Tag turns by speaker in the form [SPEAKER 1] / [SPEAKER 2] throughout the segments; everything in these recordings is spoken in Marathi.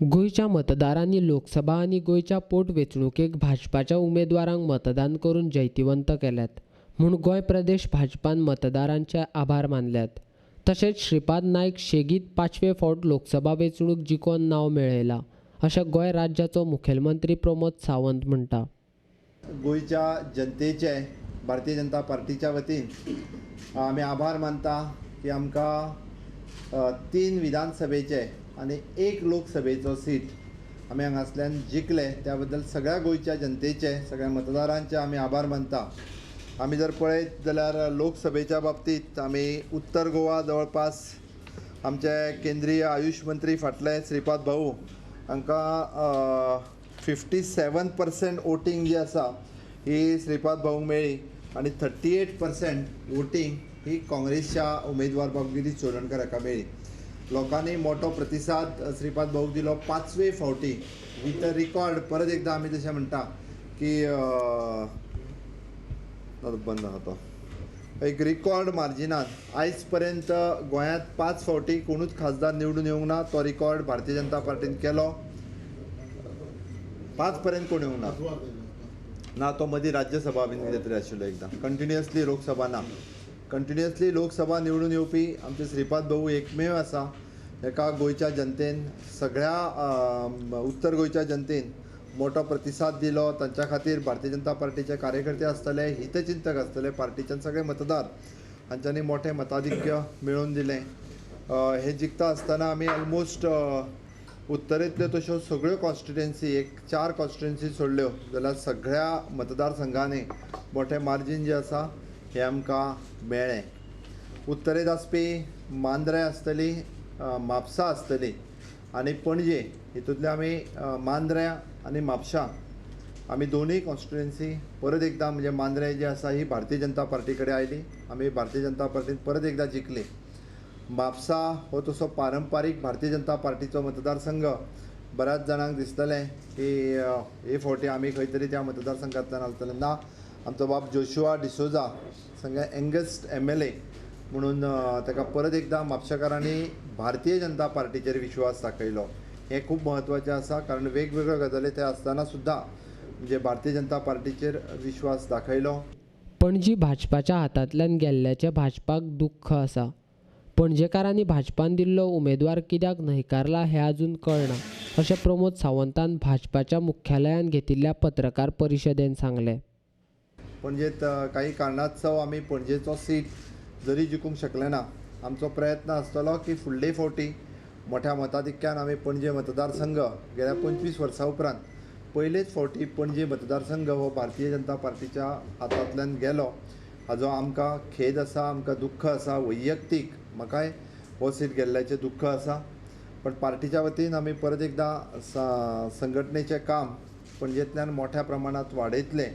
[SPEAKER 1] गोंयच्या मतदारांनी लोकसभा आनी गोंयच्या पोटवेंचणुकेक भाजपाच्या उमेदवारांक मतदान करून जैतिवंत केल्यात म्हूण गोंय प्रदेश भाजपान मतदारांचे आभार मानल्यात। तशेंच श्रीपाद नायक शेगीत 5वें फावट लोकसभा वेंचणूक जिखून नांव मेळयलां अशें गोंय राज्याचो मुखेलमंत्री प्रमोद सावंत म्हणटा।
[SPEAKER 2] गोंयच्या जनतेचे भारतीय जनता पार्टीच्या वतीन आमी आभार मानता की आमकां 3 विधानसभेचे आनी 1 लोकसभेचो सीट आमी हांगासल्यान जिखले, त्या बद्दल सगळ्या गोंयच्या जनतेचे, सगळ्या मतदारांचे आमी आभार मानता। आमी जर पळयत जाल्यार लोकसभेच्या बाबतींत आमी उत्तर गोवा जवळपास आमचे केंद्रीय आयुश मंत्री फाटले श्रीपाद भाऊ हांकां 57% वोटींग जी आसा ही श्रीपाद भाऊंक मेळ्ळी आनी 38% वोटींग ही काँग्रेसच्या उमेदवार बाब गिरीश चोडणकर हाका मेळ्ळी। लोकांनी मोठो प्रतिसाद श्रीपाद भाऊक दिलो 5वे फावटी विथ अ रिकॉर्ड। परत एकदा आमी तशें म्हणटा की बंद आहा तो एक रिकॉर्ड मार्जिनान आयज पर्यंत गोंयांत 5 फावटी कोणूच खासदार निवडून येवंक ना, तो रिकॉर्ड भारतीय जनता पार्टीन केलो। 5 पर्यंत कोण येवंक ना, तो मदीं राज्यसभा बीन कितें तरी आशिल्लो एकदां। कंटिन्युअसली लोकसभा ना, कंटिन्युअसली लोकसभा निवडून येवपी आमचे श्रीपाद भाऊ एकमेव आसा हेका गोंयच्या जनतेन, सगळ्या उत्तर गोंयच्या जनतेन मोठो प्रतिसाद दिलो। तांच्या खातीर भारतीय जनता पार्टीचे कार्यकर्ते आसतले, हितचिंतक आसतले, पार्टीचे सगळे मतदार हांच्यांनी मोठे मताधिक्य मेळोवन दिलें। हे जिखता आसतना आमी ऑलमोस्ट उत्तरेंतल्यो तश्यो सगळ्यो कॉन्स्टिट्युएन्सी, एक 4 कॉन्स्टिट्युएन्सी सोडल्यो जाल्यार सगळ्या मतदारसंघांनी मोठे मार्जीन जे आसा हे आमकां मेळ्ळें। उत्तरेंत आसपी मांद्रे आसतली, म्हापसा आसतली आनी पणजे, हितूंतले आमी मांद्र्या आनी म्हापशां आमी दोनूय कॉन्स्टिट्युएन्सी परत एकदां, म्हणजे मांद्रे जी आसा ही भारतीय जनता पार्टी कडेन आयली, आमी भारतीय जनता पार्टीन परत एकदां जिखली। म्हापसा हो तसो पारंपारीक भारतीय जनता पार्टीचो मतदारसंघ, बऱ्याच जाणांक दिसतलें की हे फावटी आमी खंय तरी त्या मतदारसंघांतल्यान आसतले, ना, आमचो बाब जोशुआ डिसोजा सगळ्या यंगस्ट MLA म्हणून ताका परत एकदां म्हापशेकारांनी भारतीय जनता पार्टीचेर विश्वास दाखयलो। हें खूब म्हत्वाचें आसा, कारण वेगवेगळ्यो गजाली ते आसतना सुद्दां म्हणजे भारतीय जनता पार्टीचेर विश्वास दाखयलो।
[SPEAKER 1] पणजी भाजपाच्या हातांतल्यान गेल्ल्याचें भाजपाक दुख्ख आसा। पणजेकारांनी भाजपान दिल्लो उमेदवार कित्याक न्हयकारला हें अजून कळना अशें प्रमोद सावंतान भाजपाच्या मुख्यालयान घेतिल्ल्या पत्रकार परिशदेंत सांगलें।
[SPEAKER 2] पणजेंत काही कारणास्तव आमी पणजेचो सीट जरी जिखूंक शकले ना, आमचो प्रयत्न आसतलो की फुडले फावटी मोठ्या मताधिक्यान आमी पणजे मतदारसंघ गेल्या 25 वर्सां उपरांत पयलेच फावटी पणजे मतदारसंघ हो भारतीय जनता पार्टीच्या हातांतल्यान गेलो, हाजो आमकां खेद आसा, आमकां दुख्ख आसा। वैयक्तीक म्हाकाय हो सीट गेल्ल्याचें दुख्ख आसा, पण पार्टीच्या वतीन आमी परत एकदां संघटनेचें काम पणजेंतल्यान मोठ्या प्रमाणांत वाडयतले।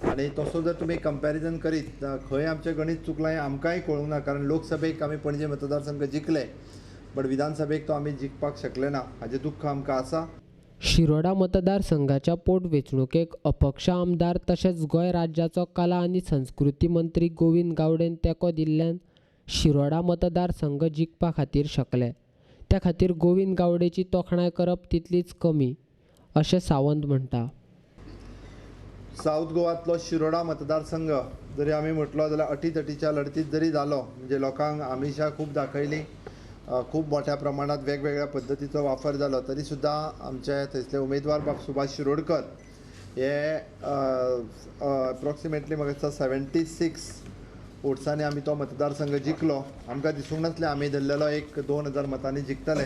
[SPEAKER 2] आनी तसो जर तुमी कंपॅरिजन करीत खंय आमचें गणीत चुकलां हें आमकांय कळूंक ना, कारण लोकसभेक आमी पणजे मतदारसंघ जिखले, बट विधानसभेक तो आमी जिखपाक शकले ना, हाजें दुख्ख आमकां आसा।
[SPEAKER 1] शिरोडा मतदारसंघाच्या पोटवेंचणुकेक अपक्ष आमदार तशेंच गोंय राज्याचो कला आनी संस्कृती मंत्री गोविंद गावडेन तेंको दिल्ल्यान शिरोडा मतदारसंघ जिखपा खातीर शकले। त्या खातीर गोविंद गावडेची तोखणाय करप तितलीच कमी अशें सावंत म्हणटा।
[SPEAKER 2] साऊथ गोवांतलो शिरोडा मतदारसंघ जरी आमी म्हटलो जाल्यार अटीतटीच्या लढतीत जरी जालो, म्हणजे लोकांक आमिशा खूब दाखयली, खूब मोठ्या प्रमाणात वेगवेगळ्या वापर जालो, तरी सुद्दां आमचे थंयसले उमेदवार बाब सुभाष शिरोडकर हे अप्रॉक्सिमेटली म्हाका दिसता 76 वोट्सांनी आमी तो मतदारसंघ जिखलो। आमकां दिसूंक नासलें आमी धरलेलो 1-2 हजार मतांनी जिखतले,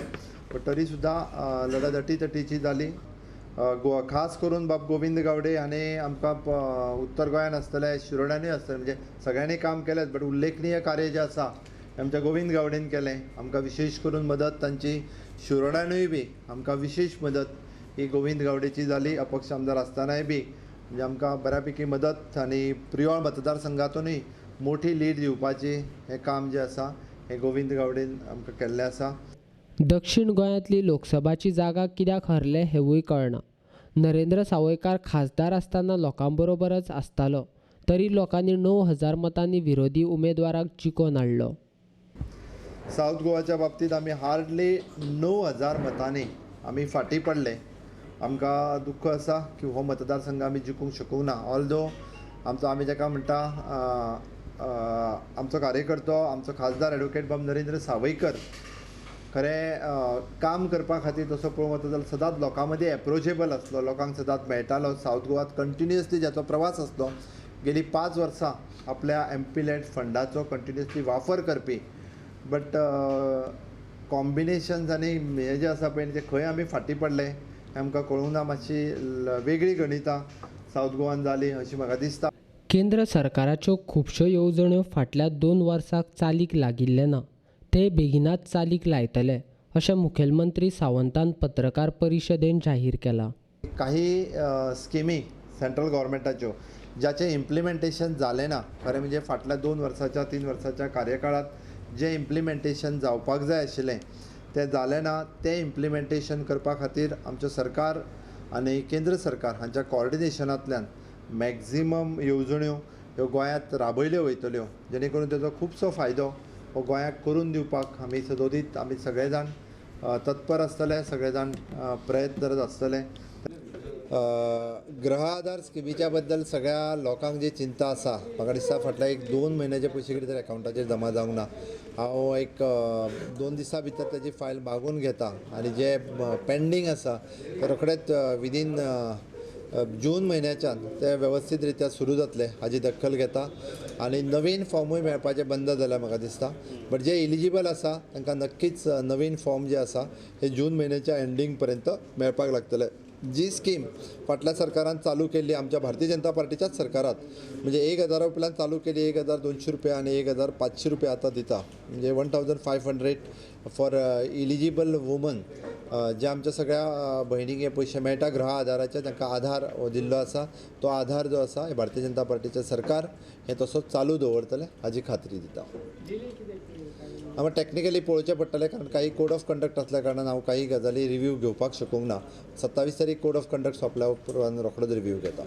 [SPEAKER 2] पण तरी सुद्दां लढत अटीतटीची जाली। खास करून बाब गोविंद गावडे हांणी आमकां उत्तर गोंयान आसतले, शिरोड्यांनी आसतले, म्हणजे सगळ्यांनी काम केलें, बट उल्लेखनीय कार्य जें आसा आमच्या गोविंद गावडेन केलें। आमकां विशेश करून मदत तांची शिरोड्यानूय बी आमकां विशेष मदत ही गोविंद गावडेची जाली, अपक्ष आमदार आसतनाय बी म्हणजे आमकां बऱ्यापैकी मदत, आनी प्रियोळ मतदारसंघातूनय मोठी लीड दिवपाची हें काम जें आसा हें गोविंद गावडेन आमकां केल्लें आसा।
[SPEAKER 1] दक्षिण गोंयांतली लोकसभाची जागा कित्याक हरले हेंवूय कळना। नरेंद्र सावयकार खासदार आसतना लोकां बरोबरच आसतालो, तरी लोकांनी 9000 मतांनी विरोधी उमेदवाराक जिखून हाडलो।
[SPEAKER 2] साऊथ गोवाच्या बाबतींत आमी हार्डली 9000 मतांनी आमी फाटीं पडले. आमकां दुख्ख आसा की हो मतदारसंघ आमी जिखूंक शकूंक ना. ऑल्दो आमी जाका म्हणटा आमचो कार्यकर्तो, आमचो खासदार ॲडव्होकेट बाब नरेंद्र सावयकर खरें काम करपा खातीर तसो पळोवंक वता जाल्यार सदांच लोकां मदीं एप्रोचेबल आसलो, लोकांक सदांच मेळटालो. सावथ गोवात कंटिन्युअसली जाचो प्रवास आसलो. गेली 5 वर्सां आपल्या एमपी-लेड फंडाचो कंटिन्युअसली वापर करपी. बट कॉम्बिनेशन्स आनी हे जे आसा पळय ते खंय आमी फाटीं पडले हें आमकां कळूंक ना. मातशी वेगळी गणितां सावथ गोवान जाली अशी म्हाका दिसता.
[SPEAKER 1] केंद्र सरकाराच्यो खुबश्यो येवजण्यो फाटल्या 2 वर्सांक चालीक लागिल्ले ना. ते बेगीनाच चालीक लायतले अशें मुखेलमंत्री सावंतान पत्रकार परिशदेंत जाहीर केलां.
[SPEAKER 2] काही स्किमी सेंट्रल गव्हर्मेंटाच्यो ज्याचें इम्प्लिमेंटेशन जालें ना. खरें म्हणजे फाटल्या 2 वर्साच्या 3 वर्साच्या कार्यकाळांत जें इम्प्लिमेंटेशन जावपाक जाय आशिल्लें तें जालें ना. तें इम्प्लिमेंटेशन करपा खातीर आमचें सरकार आनी केंद्र सरकार हांच्या कॉर्डिनेशनांतल्यान मॅक्झिमम येवजण्यो ह्यो गोंयांत राबयल्यो वयतल्यो, जेणे करून तेजो खुबसो फायदो हो गोंयाक करून दिवपाक आमी सदोदीत आमी सगळे जाण तत्पर आसतले, सगळे जाण प्रयत्नरत आसतले. गृह आधार स्किमीच्या बद्दल सगळ्या लोकांक जी चिंता आसा, म्हाका दिसता फाटल्या 1-2 म्हयन्याचे पयशे कितें तरी अकावंटाचेर जमा जावंक ना. हांव एक 2 दिसां भितर ताजी फायल मागून घेता आनी जे पेंडींग आसा ते रोखडेच विदीन जून म्हयन्याच्यान ते वेवस्थीत रित्या सुरू जातले हाची दखल घेता. आनी नवीन फॉर्मूय मेळपाचे बंद जाल्या म्हाका दिसता. बट जे इलिजिबल आसा तांकां नक्कीच नवीन फॉर्म जे आसा हे जून म्हयन्याच्या एंडींग पर्यंत मेळपाक लागतले. जी स्कीम फाटल्या सरकारान चालू केल्ली आमच्या भारतीय जनता पार्टीच्याच सरकारात, म्हणजे 1,000 रुपयान चालू केली, 1,200 रुपया आनी 1,500 रुपया आतां दिता, म्हणजे 1,500 फॉर इलिजिबल वुमन. जे आमच्या सगळ्या भयणीक हे पयशे मेळटा ग्रह आधाराचे, तांकां आधार दिल्लो आसा. तो आधार जो आसा हे भारतीय जनता पार्टीचें सरकार हे तसोच चालू दवरतले हाची खात्री दिता. आमी टॅक्निकली पळोवचें पडटलें, कारण काही कोड ऑफ कंडक्ट आसल्या कारणान हांव काही गजाली रिव्ह्यू घेवपाक शकूंक ना. 27 तारीख कोड ऑफ कंडक्ट सोंपल्या उपरांत रोखडोच रिव्ह्यू घेता.